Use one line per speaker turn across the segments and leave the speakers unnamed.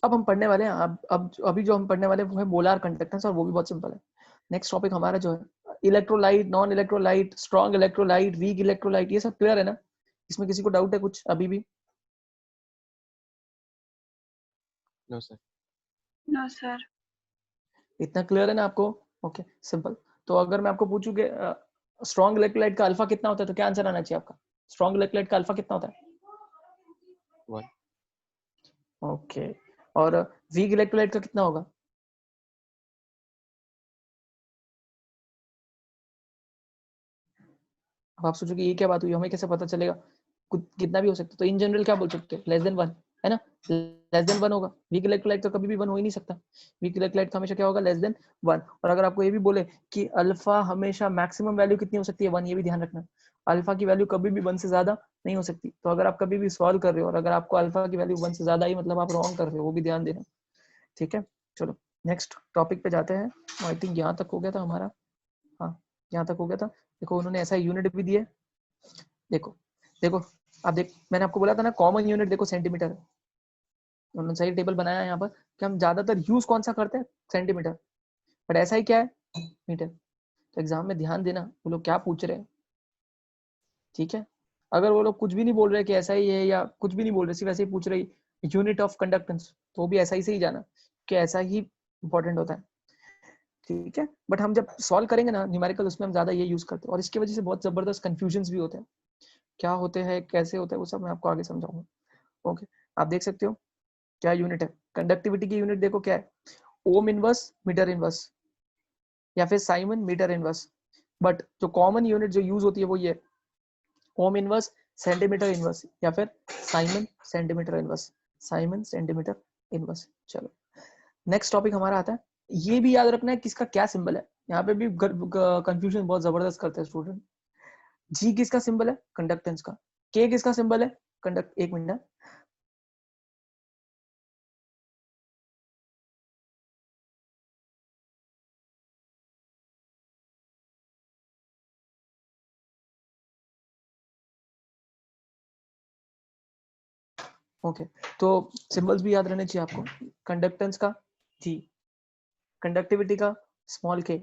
अब हम पढ़ने वाले हैं, अब अभी जो हम पढ़ने वाले हैं वो है मोलार कंडक्टेंस, और वो भी बहुत सिंपल है। नेक्स्ट टॉपिक हमारा जो है electrolyte, non electrolyte, strong electrolyte, weak electrolyte, ये सब क्लियर है ना? इसमें किसी को डाउट है कुछ अभी भी?
No sir.
No sir.
इतना क्लियर है ना आपको? Okay, simple. तो अगर मैं आपको पूछूं कि स्ट्रॉन्ग इलेक्ट्रोलाइट का अल्फा कितना होता है, तो क्या आंसर आना चाहिए आपका? स्ट्रॉन्ग इलेक्ट्रोलाइट का अल्फा कितना होता है?
1।
ओके, और वीक इलेक्ट्रोलाइट का कितना होगा? अब आप सोचोगे ये क्या बात हुई, हमें कैसे पता चलेगा? कितना भी हो सकता है, तो इन जनरल क्या बोल सकते हो? लेस देन 1, है ना? लेस देन 1 होगा। वीक इलेक्ट्रोलाइट का कभी भी 1 हो ही नहीं सकता। वीक इलेक्ट्रोलाइट का हमेशा क्या होगा? Less than 1। और अगर आपको ये भी बोले कि अल्फा हमेशा मैक्सिमम वैल्यू कितनी हो सकती है? 1, ये भी ध्यान रखना। अल्फा की वैल्यू कभी भी 1 से ज्यादा नहीं हो सकती। तो अगर आप कभी भी सॉल्व कर रहे हो और अगर आपको अल्फा की वैल्यू 1 से ज्यादा ही, मतलब आप रॉन्ग कर रहे हो, वो भी ध्यान देना। ठीक है, चलो नेक्स्ट टॉपिक पे जाते हैं। आई थिंक यहाँ तक हो गया था हमारा। हाँ, यहाँ तक हो गया था। देखो उन्होंने ऐसा यूनिट भी दिया। देखो देखो, आप देख, मैंने आपको बोला था ना कॉमन यूनिट देखो सेंटीमीटर है। उन्होंने सही टेबल बनाया है यहाँ पर कि हम ज्यादातर यूज कौन सा करते हैं? सेंटीमीटर। बट ऐसा ही क्या है? मीटर। तो एग्जाम में ध्यान देना वो लोग क्या पूछ रहे हैं। ठीक है, अगर वो लोग कुछ भी नहीं बोल रहे कि ऐसा ही है, या कुछ भी नहीं बोल रहे, सिर्फ ऐसे ही पूछ रहे यूनिट ऑफ कंडक्टेंस, तो भी ऐसा ही से ही जाना कि ऐसा ही इंपॉर्टेंट होता है। ठीक है, बट हम जब सॉल्व करेंगे ना न्यूमेरिकल, उसमें हम ज्यादा ये यूज करते हैं, और इसकी वजह से बहुत जबरदस्त कंफ्यूजन भी होते हैं। क्या होते हैं, कैसे होते हैं, वो सब मैं आपको आगे समझाऊंगा। ओके, आप देख सकते हो क्या यूनिट है कंडक्टिविटी की? यूनिट देखो क्या है, ओम इनवर्स मीटर इनवर्स, या फिर साइमन मीटर इनवर्स। बट जो कॉमन यूनिट जो यूज होती है वो ये ओम इनवर्स सेंटीमीटर इनवर्स, या फिर Simon centimetre inverse. Simon centimetre inverse. चलो नेक्स्ट टॉपिक हमारा आता है। ये भी याद रखना है किसका क्या सिंबल है। यहाँ पे भी कंफ्यूजन बहुत जबरदस्त करते हैं स्टूडेंट। जी किसका सिंबल है? कंडक्टेंस का। के किसका सिंबल है? कंडक्ट, एक मिनट। ओके, तो सिंबल्स भी याद रहने चाहिए आपको। कंडक्टेंस का जी, कंडक्टिविटी का स्मॉल के,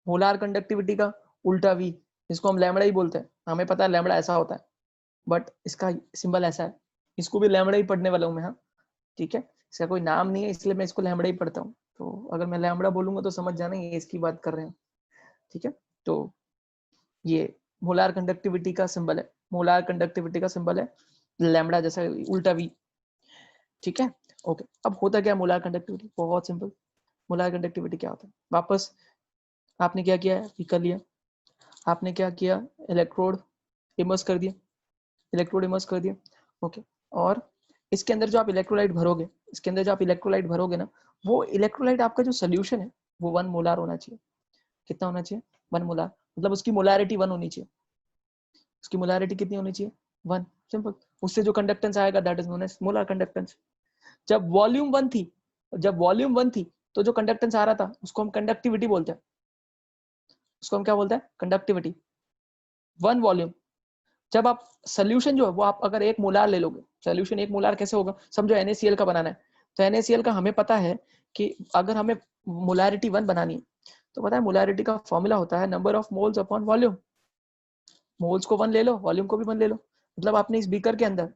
मोलार कंडक्टिविटी का उल्टा वी, इसको हम लैम्बडा ही बोलते हैं। हमें पता है लैम्बडा ऐसा होता है, बट इसका सिंबल ऐसा है। इसको भी लैम्बडा ही पढ़ने वाला हूँ मैं। हाँ, ठीक है, इसका कोई नाम नहीं है इसलिए मैं इसको लैम्बडा ही पढ़ता हूँ। तो अगर मैं लैम्बडा बोलूंगा तो समझ जाना ये इसकी बात कर रहे हैं। ठीक है, तो ये मोलार कंडक्टिविटी का सिंबल है। मोलार कंडक्टिविटी का सिंबल है लैम्बडा, जैसा उल्टा वी। ठीक है, ओके। अब होता क्या मोलार कंडक्टिविटी? बहुत सिंपल। मोलार कंडक्टिविटी क्या होता है? वापस आपने क्या किया है, कर लिया। आपने क्या किया, इलेक्ट्रोड इमर्स कर दिया, इलेक्ट्रोड इमर्स कर दिया। ओके, और इसके अंदर जो आप इलेक्ट्रोलाइट भरोगे, इसके अंदर जो आप इलेक्ट्रोलाइट भरोगे ना, वो इलेक्ट्रोलाइट आपका जो सोल्यूशन है वो 1 मोलार होना चाहिए। कितना होना चाहिए? 1 मोलार। मतलब उसकी मोलारिटी 1 होनी चाहिए। उसकी मोलारिटी कितनी होनी चाहिए? 1। सिंपल। उससे जो कंडक्टेंस आएगा that is known as molar conductance. जब वॉल्यूम 1 थी, जब वॉल्यूम 1 थी, तो जो कंडक्टेंस आ रहा था उसको हम कंडक्टिविटी बोलते हैं। उसको हम क्या बोलते हैं? कंडक्टिविटी। 1 वॉल्यूम। जब आप सोल्यूशन जो है वो आप अगर 1 मोलार ले लोगे, सोल्यूशन 1 मोलार कैसे होगा? समझो NaCl का बनाना है, तो NaCl का हमें पता है कि अगर हमें मोलारिटी 1 बनानी है, तो पता है मोलारिटी का फॉर्मूला होता है number of moles upon volume. Moles को 1 ले लो, वॉल्यूम को भी 1 ले लो। मतलब आपने इस बीकर के अंदर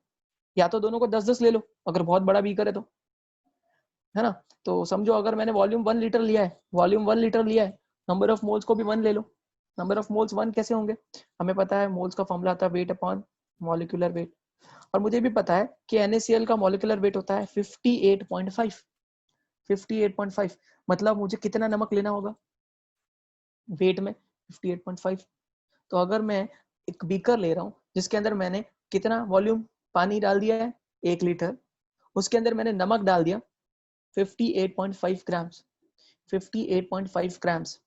या तो दोनों को 10-10 ले लो, अगर बहुत बड़ा बीकर है ना। तो समझो अगर मैंने वॉल्यूम 1 लीटर लिया है, वॉल्यूम 1 लीटर लिया है, नंबर ऑफ मोल्स को भी 1 ले लो। नंबर ऑफ मोल्स 1 कैसे होंगे? हमें पता है मोल्स का फॉर्मूला आता है वेट अपॉन मॉलिक्यूलर वेट। और मुझे भी पता है कि NaCl का मॉलिक्यूलर वेट होता है 58.5। 58.5 मतलब मुझे कितना नमक लेना होगा वेट में? 58.5। तो अगर मैं एक बीकर ले रहा हूँ जिसके अंदर मैंने कितना वॉल्यूम पानी डाल दिया है, 1 लीटर, उसके अंदर मैंने नमक डाल दिया 58.5 ग्राम्स। 58.5 ग्राम्स,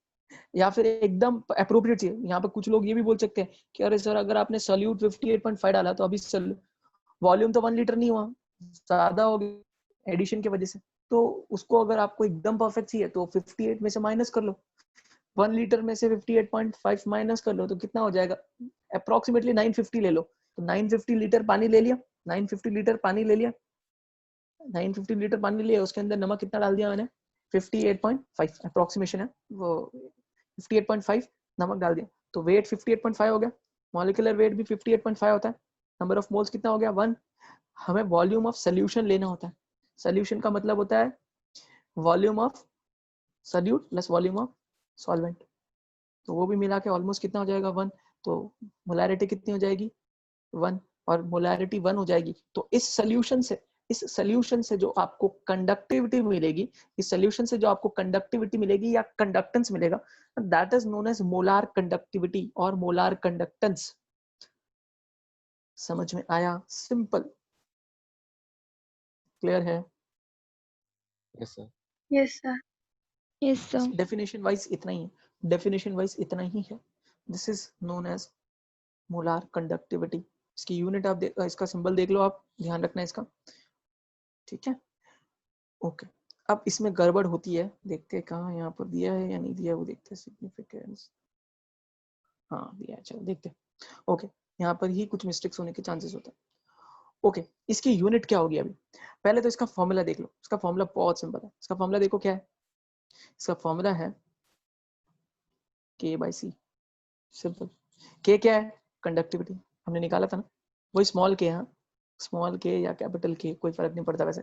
या फिर एकदम अप्रोप्रिएट चाहिए। यहाँ पे कुछ लोग ये भी बोल सकते हैं कि अरे सर अगर आपने सॉल्यूट 58.5 डाला तो अभी वॉल्यूम तो 1 लीटर नहीं हुआ, ज्यादा हो गया एडिशन की वजह से। तो उसको अगर आपको एकदम परफेक्ट चाहिए तो 58 में से माइनस कर लो, 1 लीटर में से 58.5 माइनस कर लो तो कितना हो जाएगा? अप्रोक्सीमेटली 950 ले लो। तो 950 लीटर पानी ले लिया, 950 लीटर पानी ले लिया। 950 लीटर पानी लिया, उसके अंदर नमक कितना डाल दिया मैंने, 58.5 अप्रोक्सीमेशन है वो, 58.5 नमक डाल दिया, तो वेट 58.5 हो गया, मॉलिक्यूलर वेट भी 58.5 होता है, नंबर ऑफ मोल्स कितना हो गया 1। हमें वॉल्यूम ऑफ सोल्यूशन लेना होता है, सोल्यूशन का मतलब होता है volume of solute plus volume of solvent, तो वो भी मिला के ऑलमोस्ट कितना हो जाएगा 1, तो मोलैरिटी कितनी हो जाएगी 1, और मोलैरिटी 1 हो जाएगी, तो इस सोल्यूशन से जो आपको कंडक्टिविटी मिलेगी, इस सोल्यूशन से जो आपको कंडक्टिविटी मिलेगी या कंडक्टेंस मिलेगा, that is known as molar conductivity और मोलार कंडक्टेंस। समझ में आया? सिंपल, क्लियर है?
Yes, sir.
Yes, sir.
Yes, sir.
Definition wise इतना ही है, डेफिनेशन वाइज इतना ही है, this is known as molar conductivity. इसकी यूनिट आप इसका सिंबल देख लो, आप ध्यान रखना इसका, ठीक है? ओके, अब इसमें गड़बड़ होती है, देखते हैं कहाँ यहाँ पर दिया है या नहीं दिया है, वो देखते हैं, सिग्निफिकेंस, हाँ दिया है, चलो देखते हैं। ओके, यहाँ पर ही कुछ मिस्टेक्स होने के चांसेस होते हैं। ओके, इसकी यूनिट क्या होगी अभी, पहले तो इसका फॉर्मूला देख लो, इसका फॉर्मूला बहुत सिंपल है, इसका फॉर्मूला देखो क्या है, इसका फॉर्मूला है K/C, सिंपल। K क्या है, कंडक्टिविटी, हमने निकाला था ना, वही स्मॉल k, हाँ स्मॉल k या कैपिटल K कोई फर्क नहीं पड़ता वैसे,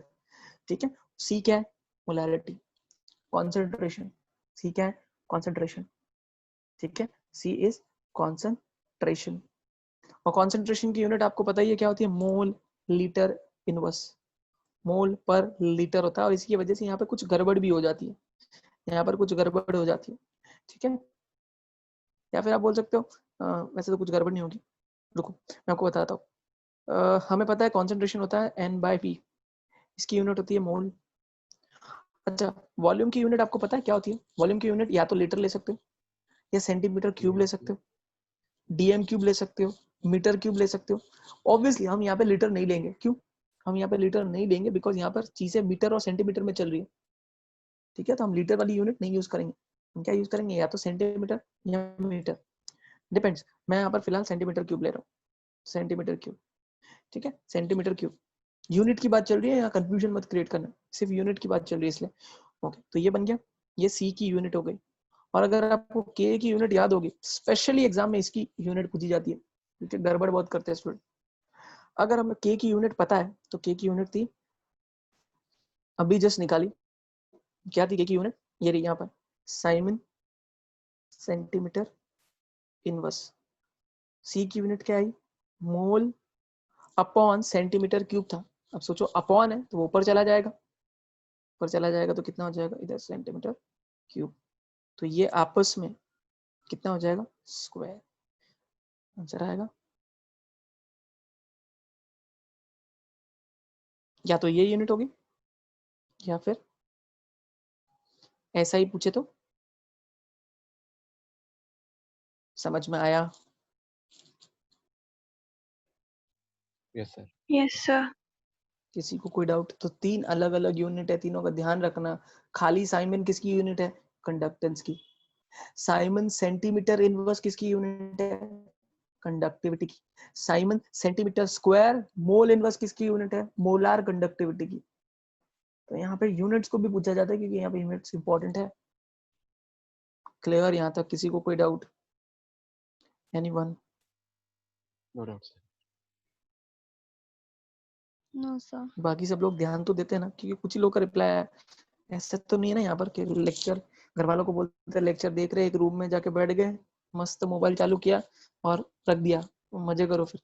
ठीक है। C क्या है, मोलैरिटी, कॉन्सेंट्रेशन, C क्या है, कॉन्सेंट्रेशन, ठीक है, C इज कॉन्सेंट्रेशन, और कॉन्सेंट्रेशन की यूनिट आपको पता ही है क्या होती है, मोल लीटर इनवर्स, मोल पर लीटर होता है, और इसकी वजह से यहाँ पे कुछ गड़बड़ भी हो जाती है, यहाँ पर कुछ गड़बड़ हो जाती है, ठीक है, या फिर आप बोल सकते हो वैसे तो कुछ गड़बड़ नहीं होगी, रुको मैं आपको बताता हूँ। हमें पता है कॉन्सेंट्रेशन होता है N/P, इसकी यूनिट होती है मोल। अच्छा, वॉल्यूम की यूनिट आपको पता है क्या होती है, वॉल्यूम की यूनिट या तो लीटर ले सकते हो, या सेंटीमीटर क्यूब ले सकते हो, डीएम क्यूब ले सकते हो, मीटर क्यूब ले सकते हो। ऑब्वियसली हम यहाँ पे लीटर नहीं लेंगे, क्यों हम यहाँ पे लीटर नहीं लेंगे, बिकॉज यहाँ पर चीजें मीटर और सेंटीमीटर में चल रही है, ठीक है, तो हम लीटर वाली यूनिट नहीं यूज करेंगे, हम क्या यूज करेंगे, या तो सेंटीमीटर या मीटर, डिपेंड्स। मैं यहाँ पर फिलहाल सेंटीमीटर क्यूब ले रहा हूँ, सेंटीमीटर क्यूब, ठीक है, सेंटीमीटर क्यूब, यूनिट की बात चल रही है, यहाँ कंफ्यूजन मत क्रिएट करना, सिर्फ यूनिट की बात चल रही है इसलिए। ओके, तो ये बन गया, ये सी की यूनिट हो गई, और अगर आपको के की यूनिट याद होगी, स्पेशली एग्जाम में इसकी यूनिट पूछी जाती है, क्योंकि गड़बड़ बहुत करते हैं स्टूडेंट। अगर हमें के की यूनिट पता है, तो के की यूनिट थी, अभी जस्ट निकाली, क्या थी के की यूनिट, ये रही यहाँ पर, साइमन सेंटीमीटर इनवर्स। सी की यूनिट क्या आई, मोल अपॉन सेंटीमीटर क्यूब था, अब सोचो अपॉन है तो वो ऊपर चला जाएगा, ऊपर चला जाएगा तो कितना हो जाएगा इधर सेंटीमीटर क्यूब, तो ये आपस में कितना हो जाएगा, स्क्वायर, आंसर आएगा। या तो ये यूनिट होगी, या फिर ऐसा ही पूछे तो, समझ में आया?
Yes, sir.
Yes, sir.
किसी को कोई डाउट? तो तीन अलग अलग यूनिट है, तीनों का ध्यान रखना। खाली साइमन किसकी यूनिट है, कंडक्टेंस की। साइमन सेंटीमीटर इनवर्स किसकी यूनिट है, कंडक्टिविटी की। Simon centimetre square mole inverse किसकी यूनिट है, मोलार कंडक्टिविटी की। तो यहाँ पे यूनिट्स को भी पूछा जाता है, क्योंकि यहाँ पे यूनिट्स इंपॉर्टेंट है। क्लियर यहाँ तक? किसी को कोई doubt? Anyone?
No doubt, sir.
No, sir.
बाकी सब लोग ध्यान तो देते हैं ना, क्योंकि कुछ ही लोग का रिप्लाई है, ऐसा तो नहीं है ना यहाँ पर कि लेक्चर घर वालों को बोलते लेक्चर देख रहे, एक रूम में जाके बैठ गए, मस्त मोबाइल चालू किया और रख दिया, मजे करो फिर।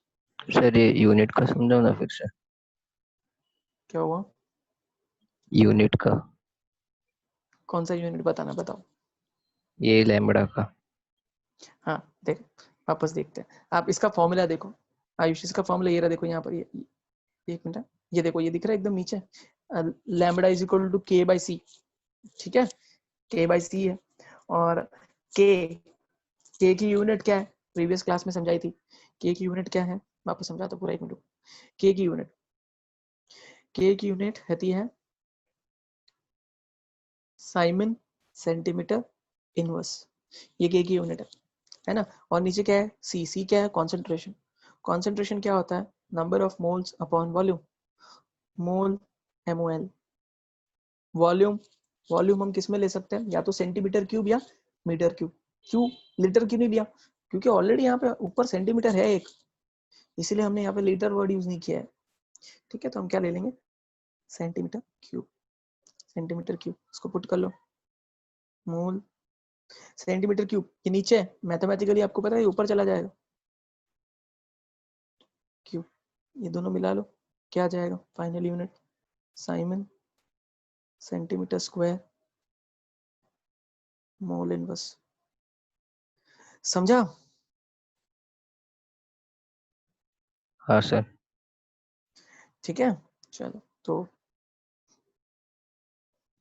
सर ये यूनिट का समझाओ ना फिर से।
क्या हुआ?
यूनिट का,
कौन सा यूनिट बताना, बताओ।
ये लैम्बडा का।
हाँ देख, वापस देखते हैं। आप इसका फॉर्मूला देखो आयुष, इसका फॉर्मूला ये रहा, देखो यहाँ पर, ये एक मिनट, ये देखो, ये दिख रहा है एकदम नीचे, lambda is equal to K/C, ठीक है, K/C है। और के की यूनिट क्या है, प्रीवियस क्लास में समझाई थी, के की यूनिट क्या है, वापस समझाता पूरा, एक मिनट। के की यूनिट रहती है साइमन सेंटीमीटर इनवर्स, ये के की यूनिट है ना। और नीचे क्या है, सी क्या है, कॉन्सेंट्रेशन। कॉन्सेंट्रेशन क्या होता है, number of moles upon volume, mole MOL। Volume हम किस में ले सकते हैं, या तो सेंटीमीटर क्यूब या मीटर क्यूब। क्यों लीटर क्यों नहीं लिया, क्योंकि ऑलरेडी यहाँ पे ऊपर सेंटीमीटर है एक, इसीलिए हमने यहाँ पे लीटर वर्ड यूज नहीं किया है। ठीक है, तो हम क्या ले लेंगे, सेंटीमीटर क्यूब। सेंटीमीटर क्यूब इसको पुट कर लो, मोल सेंटीमीटर क्यूब। ये नीचे है, मैथमेटिकली आपको पता है ये ऊपर चला जाएगा, क्यूब ये दोनों मिला लो, क्या आ जाएगा final unit, Simon centimetre square mole inverse. समझा?
हाँ सर।
ठीक है, चलो तो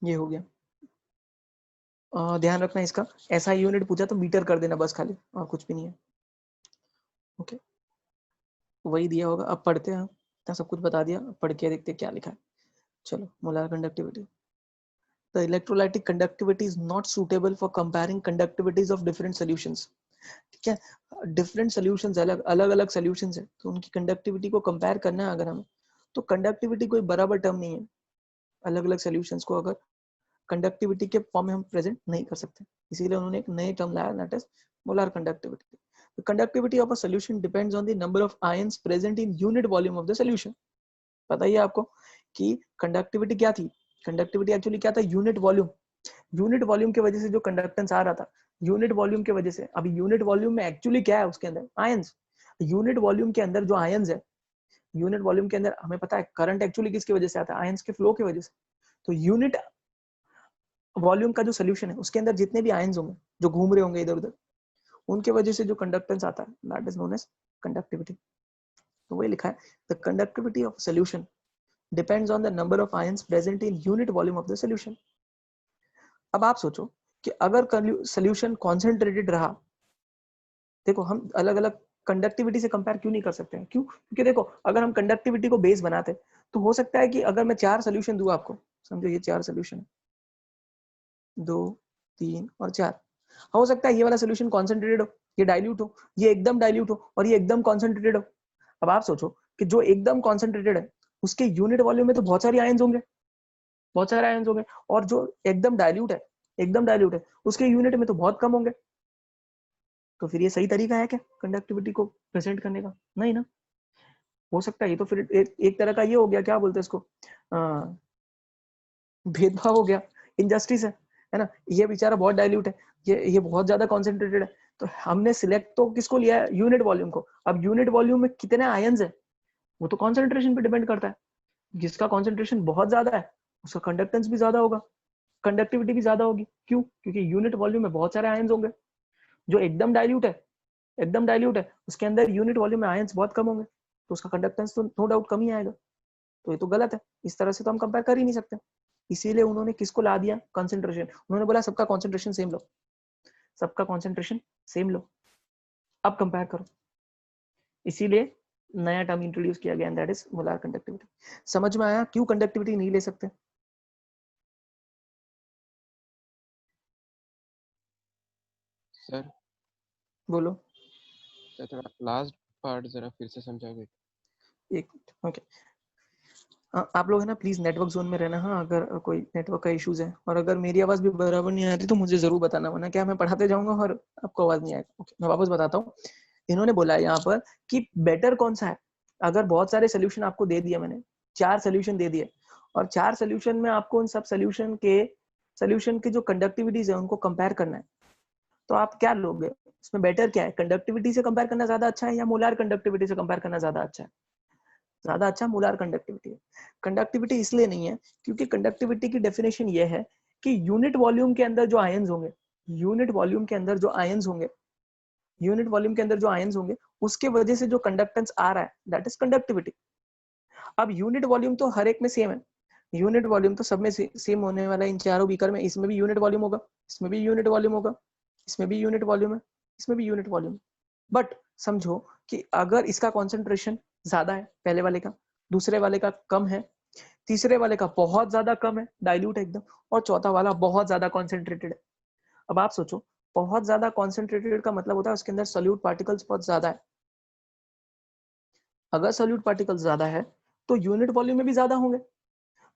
ये हो गया। ध्यान रखना इसका, ऐसा यूनिट पूछा तो मीटर कर देना बस खाली, और कुछ भी नहीं है। ओके, वही दिया होगा। अब पढ़ते हैं, इतना सब कुछ बता दिया, अब पढ़ के देखते क्या लिखा है। चलो, molar conductivity. The electrolytic conductivity is not suitable for comparing conductivities of different solutions. ठीक है, डिफरेंट सॉल्यूशंस, अलग अलग सॉल्यूशंस है, तो उनकी कंडक्टिविटी को कंपेयर करना है अगर हमें, तो कंडक्टिविटी कोई बराबर टर्म नहीं है। अलग अलग सॉल्यूशंस को अगर कंडक्टिविटी के फॉर्म में हम प्रेजेंट नहीं कर सकते, इसीलिए उन्होंने एक नई टर्म लाया, that is molar conductivity. The conductivity of a solution depends on the number of ions present in unit volume of the solution. पता ही है आपको कि कंडक्टिविटी क्या थी, कंडक्टिविटी एक्चुअली क्या था, यूनिट वॉल्यूम। यूनिट वॉल्यूम की वजह से जो कंडक्टेंस आ रहा था, यूनिट वॉल्यूम की वजह से। अभी यूनिट वॉल्यूम में एक्चुअली क्या है, उसके अंदर आयंस। यूनिट वॉल्यूम के अंदर जो आयंस है, यूनिट वॉल्यूम के अंदर हमें पता है करंट एक्चुअली किसकी वजह से आता है, आयंस के फ्लो की वजह से। तो यूनिट वॉल्यूम का जो सोल्यूशन है, उसके अंदर जितने भी आयंस होंगे जो घूम रहे होंगे इधर उधर, उनके वजह से जो कंडक्टेंस आता है, that is known as conductivity. तो वही लिखा है, the conductivity of solution depends on the number of ions present in unit volume of the solution. अब आप सोचो कि अगर सोल्यूशन कॉन्सेंट्रेटेड रहा, देखो हम अलग अलग कंडक्टिविटी से कंपेयर क्यों नहीं कर सकते हैं, क्यों, क्योंकि देखो अगर हम कंडक्टिविटी को बेस बनाते तो हो सकता है कि अगर मैं 4 सोल्यूशन दूं आपको, समझो ये 4 सोल्यूशन है, 2 3 और 4, हो सकता है ये वाला सोल्यूशन कॉन्सेंट्रेटेड हो, ये डाइल्यूट हो, ये एकदम डाइल्यूट हो, और ये एकदम कॉन्सेंट्रेटेड हो। अब आप सोचो कि जो एकदम कॉन्सेंट्रेटेड है उसके यूनिट वॉल्यूम में तो बहुत सारे आयंस होंगे, बहुत सारे आयंस होंगे, और जो एकदम डाइल्यूट है, एकदम डाइल्यूट है, उसके यूनिट में तो बहुत कम होंगे। तो फिर ये सही तरीका है क्या कंडक्टिविटी को प्रेजेंट करने का? नहीं ना, हो सकता है ये तो फिर एक तरह का ये हो गया, क्या बोलते हैं इसको, भेदभाव हो गया, इनजस्टिस है ना। ये बेचारा बहुत डाइल्यूट है, ये बहुत ज्यादा कॉन्सेंट्रेटेड है, तो हमने सिलेक्ट तो किसको लिया है, यूनिट वॉल्यूम को। अब यूनिट वॉल्यूम में कितने आयंस है वो तो कॉन्सेंट्रेशन पे डिपेंड करता है, जिसका कॉन्सेंट्रेशन बहुत ज्यादा है उसका कंडक्टेंस भी ज्यादा होगा, कंडक्टिविटी भी ज्यादा होगी। क्यों? क्योंकि यूनिट वॉल्यूम में बहुत सारे आयंस होंगे। जो एकदम डाइल्यूट है, एकदम डाइल्यूट है, उसके अंदर यूनिट वॉल्यूम में आयंस बहुत कम होंगे, तो उसका कंडक्टेंस तो नो डाउट कम ही आएगा। तो ये तो गलत है, इस तरह से तो हम कंपेयर कर ही नहीं सकते। इसीलिए उन्होंने किसको ला दिया, कंसेंट्रेशन। उन्होंने बोला सबका कॉन्सेंट्रेशन सेम लो, सबका कॉन्सेंट्रेशन सेम लो, अब कंपेयर करो। इसीलिए नया टर्म इंट्रोड्यूस किया गया, दैट इज मोलर कंडक्टिविटी। समझ में आया क्यों कंडक्टिविटी नहीं ले सकते?
सर
बोलो।
सर थोड़ा लास्ट पार्ट जरा फिर से समझाओगे?
एक मिनट, ओके। आप लोग है ना प्लीज नेटवर्क जोन में रहना। हाँ, अगर कोई नेटवर्क का इश्यूज है और अगर मेरी आवाज भी बराबर नहीं आती तो मुझे जरूर बताना, वरना क्या मैं पढ़ाते जाऊंगा और आपको आवाज नहीं आएगा। ओके, मैं वापस बताता हूँ। इन्होंने बोला है यहाँ पर कि बेटर कौन सा है। अगर बहुत सारे सोल्यूशन आपको दे दिए, मैंने 4 सोल्यूशन दे दिए, और 4 सोल्यूशन में आपको उन सब सोल्यूशन के जो कंडक्टिविटीज है उनको कंपेयर करना है, तो आप क्या लोगे उसमें? बेटर क्या है, कंडक्टिविटी से कंपेयर करना ज्यादा अच्छा है या मोलार कंडक्टिविटी से कंपेयर करना ज्यादा अच्छा है? ज्यादा अच्छा मोलार कंडक्टिविटी है। कंडक्टिविटी इसलिए नहीं है क्योंकि कंडक्टिविटी की डेफिनेशन ये है कि यूनिट वॉल्यूम के अंदर जो आयंस होंगे, यूनिट वॉल्यूम के अंदर जो आयंस होंगे, यूनिट वॉल्यूम के अंदर जो आयंस होंगे उसके वजह से जो कंडक्टेंस आ रहा है, दैट इज कंडक्टिविटी। अब यूनिट वॉल्यूम तो हर एक में सेम है, यूनिट वॉल्यूम तो सब में सेम होने वाला है। इन चारों बीकर में, इसमें भी यूनिट वॉल्यूम होगा, इसमें भी यूनिट वॉल्यूम होगा, इसमें भी यूनिट वॉल्यूम है, इसमें भी यूनिट वॉल्यूम। बट समझो कि अगर इसका कॉन्सेंट्रेशन ज्यादा है पहले वाले का, दूसरे वाले का कम है, तीसरे वाले का बहुत ज्यादा कम है, डाइल्यूट है एकदम, और चौथा वाला बहुत ज्यादा कॉन्सेंट्रेटेड है। अब आप सोचो, बहुत ज्यादा कॉन्सेंट्रेटेड का मतलब होता है उसके अंदर सोल्यूट पार्टिकल्स बहुत ज्यादा है। अगर सोल्यूट पार्टिकल्स ज्यादा है तो यूनिट वॉल्यूम में भी ज्यादा होंगे,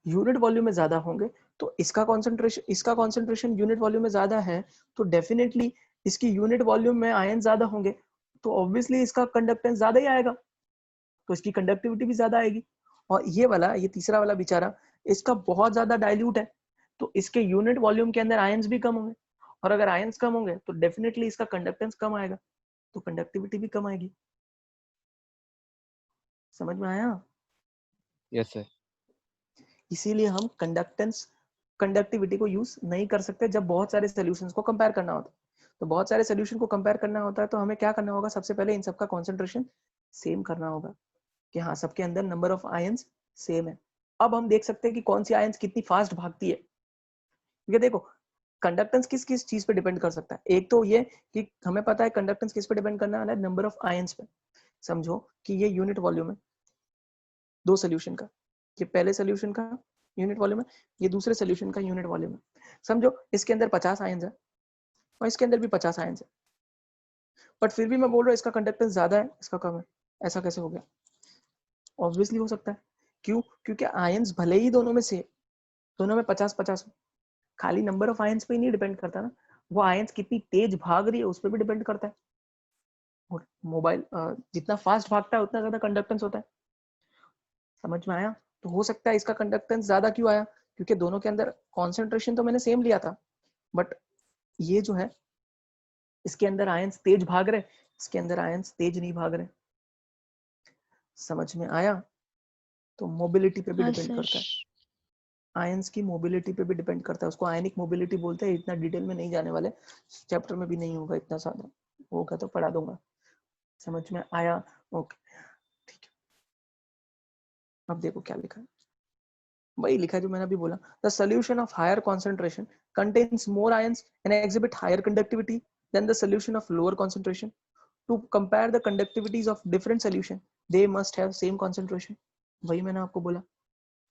यूनिट वॉल्यूम में ज्यादा होंगे, तो इसका कॉन्सेंट्रेशन यूनिट वॉल्यूम में ज्यादा है, तो डेफिनेटली इसकी यूनिट वॉल्यूम में आयन ज्यादा होंगे, तो ऑब्वियसली इसका कंडक्टेंस ज्यादा ही आएगा, तो इसकी कंडक्टिविटी भी ज्यादा आएगी। और ये तीसरा वाला बेचारा, इसका बहुत ज्यादा डाइल्यूट है, तो इसके यूनिट वॉल्यूम के अंदर आयंस भी कम होंगे, और अगर आयंस कम होंगे तो डेफिनेटली इसका कंडक्टेंस कम आएगा, तो कंडक्टिविटी भी कम आएगी। समझ में आया?
Yes sir.
इसीलिए हम कंडक्टिविटी को यूज नहीं कर सकते जब बहुत सारे सॉल्यूशंस को कंपेयर करना होता है। तो बहुत सारे सॉल्यूशन को कंपेयर करना होता है तो हमें क्या करना होगा, सबसे पहले इन सबका कॉन्सेंट्रेशन सेम करना होगा कि हाँ सबके अंदर नंबर ऑफ आयंस सेम है। अब हम देख सकते हैं कि कौन सी आयंस कितनी फास्ट भागती है, क्योंकि देखो कंडक्टेंस किस किस चीज पे डिपेंड कर सकता है। एक तो ये कि हमें पता है कंडक्टेंस किस पे डिपेंड करने वाला है, नंबर ऑफ आयंस पे। समझो कि ये यूनिट वॉल्यूम है दो सोल्यूशन का, ये पहले सोल्यूशन का यूनिट वॉल्यूम है, ये दूसरे सोल्यूशन का यूनिट वॉल्यूम है। समझो इसके अंदर 50 आयंस है और इसके अंदर भी 50 आयंस है, बट फिर भी मैं बोल रहा हूँ इसका कंडक्टेंस ज्यादा है इसका कम है। ऐसा कैसे हो गया? ऑब्वियसली हो सकता है, क्यों? क्योंकि आयंस भले ही दोनों में से दोनों में 50-50 हो, खाली नंबर ऑफ आयंस पे ही नहीं डिपेंड करता ना, वो आयंस कितनी तेज भाग रही है उस पर भी डिपेंड करता है। और मोबाइल जितना फास्ट भागता है उतना ज्यादा कंडक्टेंस होता है। समझ में आया? तो हो सकता है इसका कंडक्टेंस ज्यादा क्यों आया, क्योंकि दोनों के अंदर कॉन्सेंट्रेशन तो मैंने सेम लिया था, बट ये जो है इसके अंदर आयंस तेज भाग रहे, इसके अंदर आयंस तेज नहीं भाग रहे। समझ में आया? तो मोबिलिटी पे भी
हाँ
डिपेंड
सर।
करता है, आयंस की मोबिलिटी पे भी डिपेंड करता है। उसको आयनिक मोबिलिटी बोलते हैं। इतना डिटेल में नहीं जाने वाले, चैप्टर में भी नहीं होगा इतना सारा, होगा तो पढ़ा दूंगा। समझ में आया? ओके ठीक है। अब देखो क्या लिखा है, वही लिखा है जो मैंने अभी बोला। The solution of higher concentration contains more ions and exhibit higher conductivity than the solution of lower concentration. To compare the conductivities of different solution they must have same concentration. वही मैंने आपको बोला,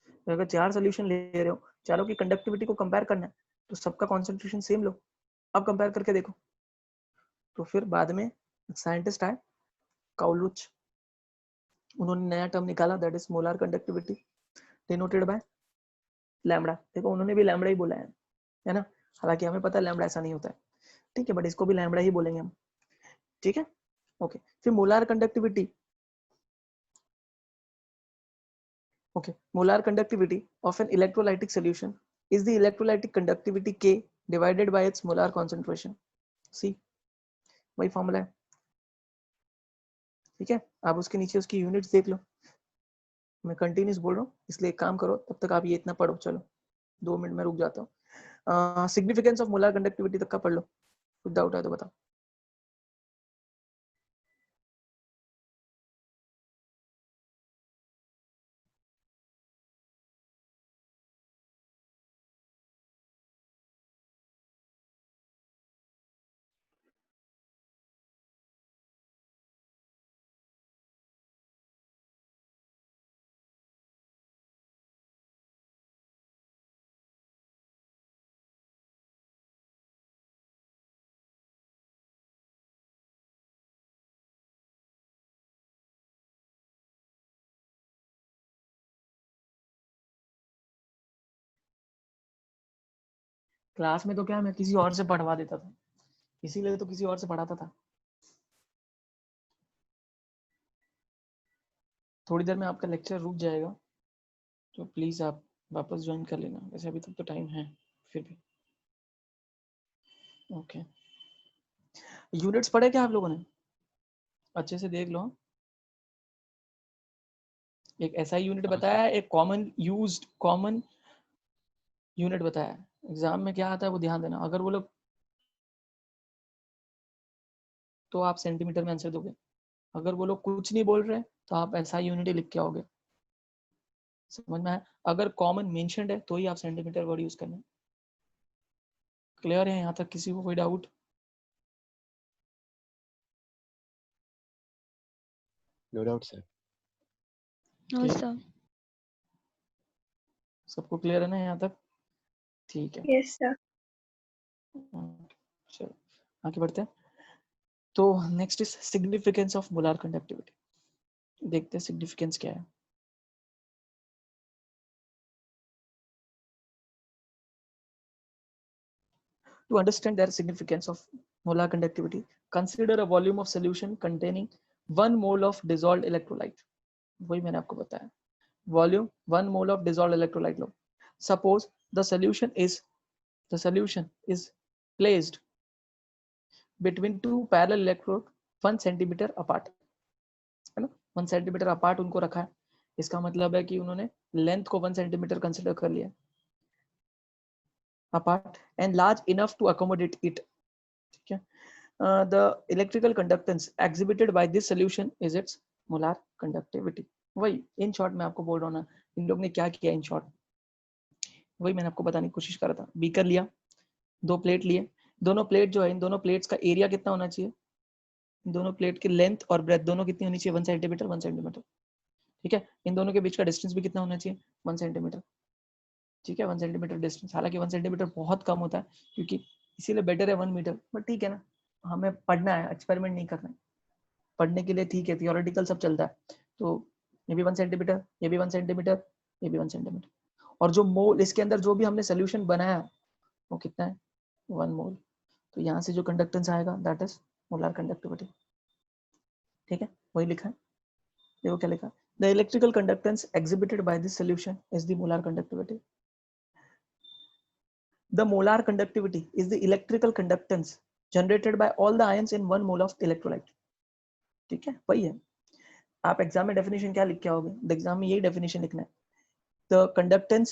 तो अगर 4 सोल्यूशन ले रहे हो, चारों की कंडक्टिविटी को कंपेयर करना है, तो सबका कॉन्सेंट्रेशन सेम लो, अब कंपेयर करके देखो। तो फिर बाद में साइंटिस्ट आए काउलुच, उन्होंने नया टर्म निकाला, that is molar conductivity denoted by lambda. देखो उन्होंने भी लैम्बडा ही बोला है ना, हालांकि हमें पता है लैम्बडा ऐसा नहीं होता है, ठीक है, बट इसको भी लैम्बडा ही बोलेंगे हम, ठीक है। ओके, फिर molar conductivity, okay, molar conductivity of an electrolytic solution is the electrolytic conductivity K divided by its molar concentration। see, वही फॉर्मूला है, ठीक है। आप उसके नीचे उसकी यूनिट्स देख लो, मैं कंटिन्यूस बोल रहा हूँ इसलिए एक काम करो, तब तक आप ये इतना पढ़ो, चलो 2 मिनट में रुक जाता हूँ। सिग्निफिकेंस ऑफ मोलर कंडक्टिविटी तक का पढ़ लो, कुछ डाउट है तो बताओ। क्लास में तो क्या मैं किसी और से पढ़वा देता था, इसीलिए तो किसी और से पढ़ाता था। थोड़ी देर में आपका लेक्चर रुक जाएगा, तो प्लीज आप वापस ज्वाइन कर लेना, वैसे अभी तक तो टाइम है फिर भी। ओके, यूनिट्स पढ़े क्या आप लोगों ने? अच्छे से देख लो। एक ऐसा यूनिट
हाँ
बताया
सर।
है, एक कॉमन यूनिट बताया है। एग्जाम में क्या आता है वो ध्यान देना, अगर वो लोग, तो आप सेंटीमीटर में आंसर दोगे, अगर वो लोग कुछ नहीं बोल रहे तो आप ऐसा यूनिट ही लिख के आओगे। समझ में आया? अगर कॉमन मेंशन्ड है तो ही आप सेंटीमीटर वर्ड यूज करना। क्लियर है यहाँ तक? किसी को कोई डाउट?
No doubt sir.
हाँ सर।
सबको क्लियर है ना यहाँ तक? ठीक है,
यस सर।
चलो आगे बढ़ते हैं। तो next is significance of molar conductivity. देखते हैं सिग्निफिकेंस क्या है। To understand their significance of molar conductivity, consider a volume of solution containing 1 mole of dissolved electrolyte. वही मैंने आपको बताया, volume 1 mole of dissolved electrolyte low. Suppose the solution is placed between two parallel electrode 1 centimeter apart, है ना, 1 centimeter apart उनको रखा है. इसका मतलब है कि उन्होंने लेंथ को 1 centimeter कंसिडर कर लिया apart and large enough to accommodate it. ठीक है. The electrical conductance exhibited by this solution is its molar conductivity. वही इन शॉर्ट मैं आपको बोल रहा हूँ ना, इन लोग ने क्या किया इन शॉर्ट, वही मैंने आपको बताने की कोशिश कर रहा था. बीकर लिया, 2 प्लेट लिए, दोनों प्लेट जो है, इन दोनों प्लेट्स का एरिया कितना होना चाहिए, इन दोनों प्लेट की लेंथ और ब्रेथ दोनों कितनी होनी चाहिए, 1 सेंटीमीटर 1 सेंटीमीटर. ठीक है. इन दोनों के बीच का डिस्टेंस भी कितना होना चाहिए, 1 सेंटीमीटर. ठीक है, 1 सेंटीमीटर डिस्टेंस. हालांकि 1 सेंटीमीटर बहुत कम होता है, क्योंकि इसीलिए बेटर है 1 मीटर, बट ठीक है ना, हमें पढ़ना है, एक्सपेरिमेंट नहीं करना है. पढ़ने के लिए ठीक है, थियोरेटिकल सब चलता है. तो ये भी 1 सेंटीमीटर, ये भी 1 सेंटीमीटर, ये भी 1 सेंटीमीटर. और जो मोल इसके अंदर जो भी हमने सोल्यूशन बनाया वो कितना है, 1 मोल. तो यहाँ से जो कंडक्टेंस आएगा दैट इज मोलर कंडक्टिविटी. ठीक है, वही लिखा है. देखो क्या लिखा, the electrical conductance exhibited by this solution is the molar conductivity. The molar conductivity is the electrical conductance generated by all the ions in 1 mole of electrolyte. ठीक है, वही है. आप एग्जाम में डेफिनेशन क्या लिख के आओगे, एग्जाम में यही डेफिनेशन लिखना है. The conductance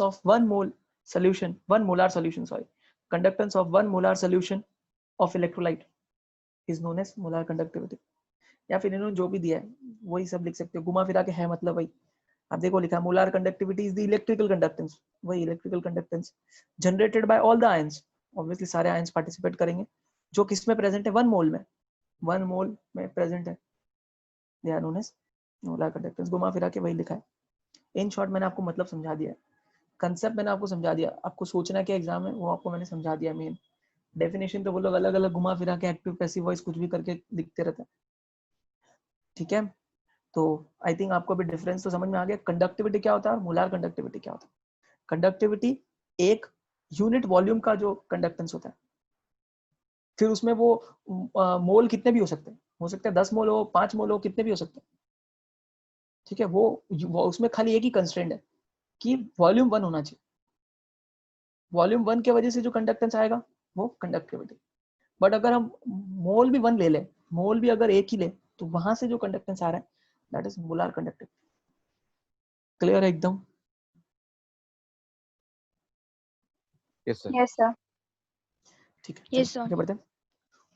of 1 mole solution, 1 molar solution, sorry, conductance of 1 molar solution of electrolyte is known as molar conductivity. या फिर इन्होंने जो भी दिया है वही सब लिख सकते हो, घुमा फिरा के है मतलब वही. आप देखो लिखा है molar conductivity is the electrical conductance, वही electrical conductance generated by all the ions. Obviously सारे आयंस पार्टिसिपेट करेंगे जो किस में प्रेजेंट है, 1 मोल में, 1 मोल में प्रेजेंट है. They are known as molar conductance. घुमा फिरा के वही लिखा है. इन शॉर्ट मैंने आपको मतलब समझा दिया, कंसेप्ट मैंने आपको समझा दिया. आपको सोचना क्या एग्जाम है वो आपको मैंने समझा दिया. मेन डेफिनेशन तो वो लोग अलग अलग घुमा फिरा के एक्टिव पैसिव वॉइस कुछ भी करके लिखते रहते हैं. ठीक है, तो आई थिंक आपको अभी डिफरेंस तो समझ में आ गया. कंडक्टिविटी क्या होता है और मोलर कंडक्टिविटी क्या होता है. कंडक्टिविटी एक यूनिट वॉल्यूम का जो कंडक्टेंस होता है, फिर उसमें वो मोल कितने भी हो सकते हैं, हो सकता है 10 मोल हो, 5 मोल हो, कितने भी हो सकते हैं. ठीक है, वो उसमें खाली एक ही कंस्ट्रेंट है कि वॉल्यूम 1 होना चाहिए. वॉल्यूम 1 की वजह से जो कंडक्टेंस आएगा वो कंडक्टिविटी. बट अगर हम मोल भी 1 ले लें, मोल भी अगर एक ही ले, तो वहां से जो कंडक्टेंस आ रहा है that is molar conductivity. Clear है एकदम?
Yes, sir.
Yes, sir.
ठीक है,
Yes,
चलो
sir.
आगे बढ़ते हैं.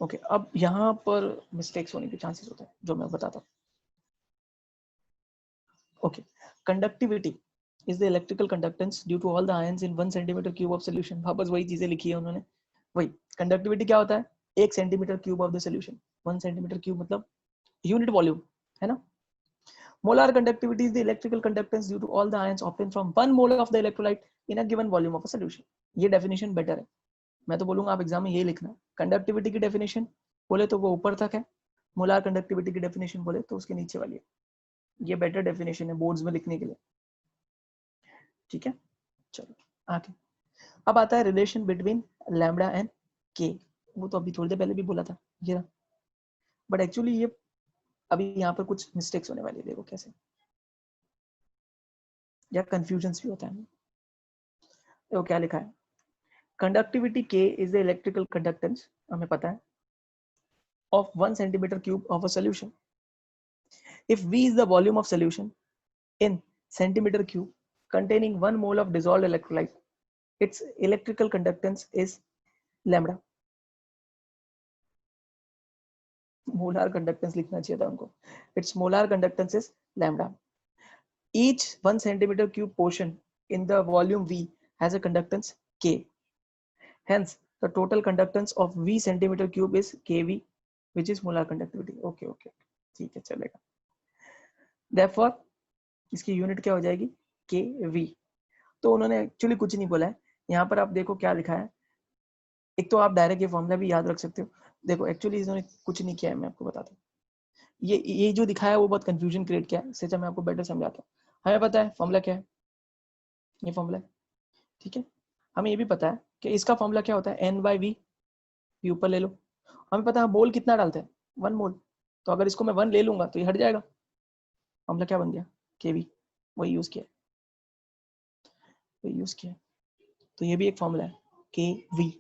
ओके, अब यहाँ पर मिस्टेक्स होने के चांसेस होते हैं जो मैं बताता हूँ. Okay, conductivity is the electrical conductance due to all the ions in 1 centimeter cube of solution. वापस वही चीजें लिखी है उन्होंने. वही कंडक्टिविटी क्या होता है, 1 centimetre cube of the solution. 1 centimetre cube मतलब यूनिट वॉल्यूम, है ना. Molar conductivity is the electrical conductance due to all the ions obtained from 1 mole of the electrolyte in a given volume of a solution. ये definition better है. मैं तो बोलूंगा आप exam में यही लिखना. कंडक्टिविटी की डेफिनेशन बोले तो वो ऊपर तक है, मोलर कंडक्टिविटी की डेफिनेशन बोले तो उसके नीचे वाली है. ये बेटर डेफिनेशन है बोर्ड्स में लिखने के लिए. ठीक है, चलो आगे. अब आता है रिलेशन बिटवीन लैम्डा एंड के. वो तो अभी थोड़ी देर पहले भी बोला था ये, बट एक्चुअली ये अभी यहाँ पर कुछ मिस्टेक्स होने वाली है. देखो कैसे, या कंफ्यूजन्स भी होता है. देखो क्या लिखा है, कंडक्टिविटी के इज द इलेक्ट्रिकल कंडक्टेंस, हमें पता है, of 1 centimeter cube of a solution. If V is the volume of solution in centimeter cube containing 1 mole of dissolved electrolyte, its electrical conductance is lambda. Molar conductance लिखना चाहिए था उनको. Its molar conductance is lambda. Each 1 centimeter cube portion in the volume V has a conductance K. Hence, the total conductance of V centimeter cube is kV, which is molar conductivity. Okay, okay, ठीक है, चलेगा. Therefore, इसकी unit क्या हो जाएगी, kV. तो उन्होंने actually कुछ नहीं बोला है यहाँ पर. आप देखो क्या लिखा है. एक तो आप डायरेक्ट ये फॉर्मूला भी याद रख सकते हो. देखो एक्चुअली इन्होंने कुछ नहीं किया है, मैं आपको बताता हूँ. ये जो दिखाया है वो बहुत कंफ्यूजन क्रिएट किया है. इससे अच्छा मैं आपको बेटर समझाता हूँ. हमें पता है फॉर्मूला क्या है, ये फॉर्मूला है. ठीक है, हमें ये भी पता है कि इसका फॉर्मूला क्या होता है, N/V, ये ऊपर ले लो। हमें पता है मोल कितना डालते हैं, 1 मोल। तो अगर इसको मैं 1 ले लूंगा तो ये हट जाएगा। फॉर्मूला क्या बन गया, KV, वही यूज किया, वही यूज किया। तो ये भी एक फॉर्मूला है, KV।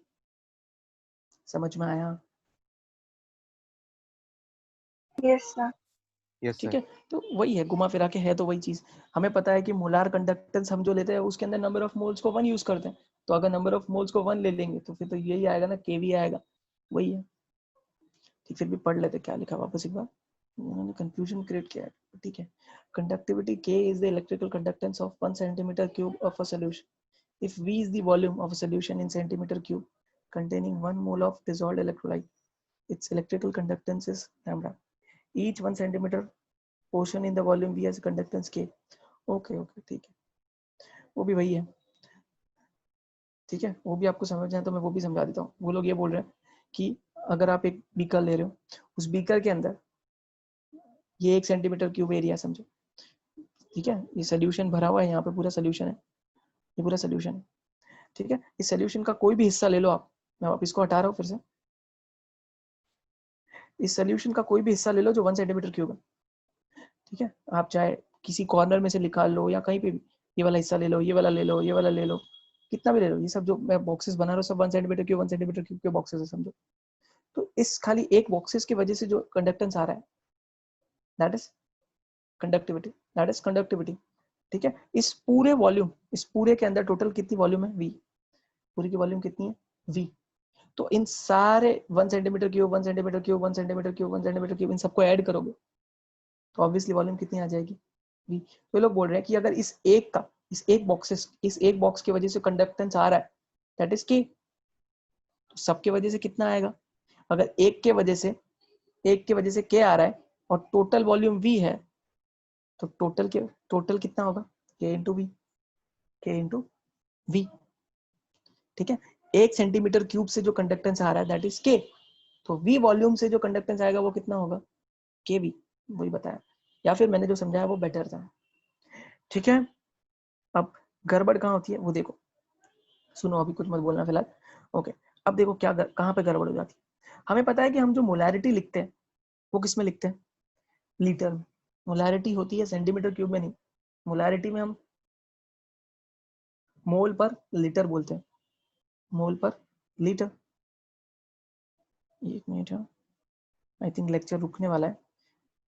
समझ में आया?
Yes sir.
Yes,
ठीक
sir.
है, तो वही है, घुमा फिरा के है तो वही चीज। हमें पता है कि मोलार कंडक्टेंस हम जो लेते हैं उसके अंदर नंबर ऑफ मोल्स को 1 यूज करते हैं। तो अगर नंबर ऑफ मोल्स को 1 ले लेंगे तो फिर तो यही आएगा ना, KV आएगा, वही है। ठीक, फिर भी पढ़ लेते क्या लिखा वापस एक बार, उन्होंने कंफ्यूजन क्रिएट किया है। ठीक है, conductivity K is the electrical conductance of 1 centimeter cube of a solution. If V is the volume of a solution in centimeter cube containing 1 mole of dissolved electrolyte, its electrical conductance is lambda. Each 1 centimeter portion in the volume V has conductance K. Okay okay, ठीक है, वो भी वही है। ठीक है, वो भी आपको समझ जाए तो मैं वो भी समझा देता हूँ। वो लोग ये बोल रहे हैं कि अगर आप एक बीकर ले रहे हो, उस बीकर के अंदर ये 1 सेंटीमीटर क्यूब एरिया समझो। ठीक है, ये सोल्यूशन भरा हुआ है, यहाँ पे पूरा सोल्यूशन है, ये पूरा सोल्यूशन है। ठीक है, इस सोल्यूशन का कोई भी हिस्सा ले लो आप, मैं वापस इसको हटा रहा हूँ फिर से। इस सोल्यूशन का कोई भी हिस्सा ले लो जो 1 सेंटीमीटर क्यूब है। ठीक है, आप चाहे किसी कॉर्नर में से निकाल लो या कहीं पे भी, ये वाला हिस्सा ले लो, ये वाला ले लो, ये वाला ले लो, कितना भी ले लो, ये सब जो मैं बॉक्सेस बना रहा हूँ सब 1 सेंटीमीटर क्यूब 1 सेंटीमीटर क्यूब के बॉक्सेस है समझो। तो इस खाली एक बॉक्सेस की वजह से जो कंडक्टेंस आ रहा है, that is conductivity, that is conductivity. ठीक है, इस पूरे वॉल्यूम, इस पूरे के अंदर टोटल कितनी वॉल्यूम है, V। पूरी की वॉल्यूम कितनी है, V। तो इन सारे 1 centimetre cube 1 centimetre cube 1 centimetre cube 1 centimetre cube in सबको ऐड करोगे तो ऑब्वियसली वॉल्यूम कितनी आ जाएगी, V। तो लोग बोल रहे हैं कि अगर इस एक का, इस एक बॉक्स की वजह से कंडक्टेंस आ रहा है, दैट इज K। तो सबके वजह से कितना आएगा, अगर एक के वजह से K आ रहा है और टोटल वॉल्यूम V है, तो टोटल कितना होगा, K इंटू V। ठीक है, 1 सेंटीमीटर क्यूब से जो कंडक्टेंस आ रहा है दैट इज K। तो V वॉल्यूम से जो कंडक्टेंस आएगा वो कितना होगा, KV, वही बताया, या फिर मैंने जो समझाया वो बेटर था। ठीक है, अब गड़बड़ कहाँ होती है वो देखो, सुनो, अभी कुछ मत बोलना फिलहाल। ओके, अब देखो क्या कहाँ पे गड़बड़ हो जाती है। हमें पता है कि हम जो मोलैरिटी लिखते हैं वो किस में लिखते हैं, लीटर में। मोलैरिटी होती है सेंटीमीटर क्यूब में नहीं, मोलैरिटी में हम मोल पर लीटर बोलते हैं, मोल पर लीटर। एक मिनट है, आई थिंक लेक्चर रुकने वाला है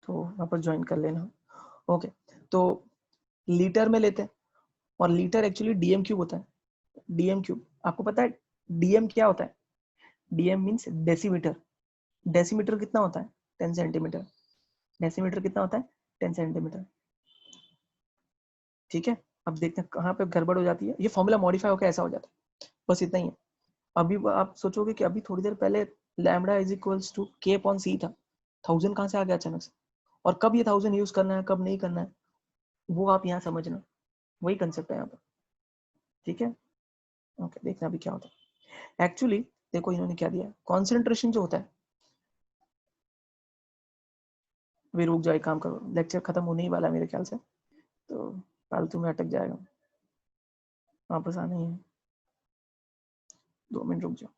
तो वहाँ पर ज्वाइन कर लेना। ओके, तो लीटर में लेते हैं और लीटर एक्चुअली डीएम क्यूब होता है, डीएम क्यूब। आपको पता है डीएम क्या होता है, डीएम मीन्स डेसीमीटर। डेसीमीटर कितना होता है, 10 सेंटीमीटर। डेसीमीटर कितना होता है, 10 सेंटीमीटर। ठीक है, अब देखते हैं कहाँ पे गड़बड़ हो जाती है, ये फॉर्मूला मॉडिफाई होकर ऐसा हो जाता है, बस इतना ही है। अभी आप सोचोगे कि अभी थोड़ी देर पहले lambda is equals to K upon C था, 1000 कहाँ से आ गया अचानक से, और कब ये 1000 यूज करना है कब नहीं करना है वो आप यहाँ समझना, वही कंसेप्ट है यहाँ पर। ठीक है, ओके, देखना अभी क्या होता है। एक्चुअली देखो इन्होंने क्या दिया, कॉन्सेंट्रेशन जो होता है, अभी रुक जाए, काम करो, लेक्चर खत्म होने ही वाला है मेरे ख्याल से, तो फालतू में अटक जाएगा, वापस आना ही है, 2 मिनट रुक जाओ।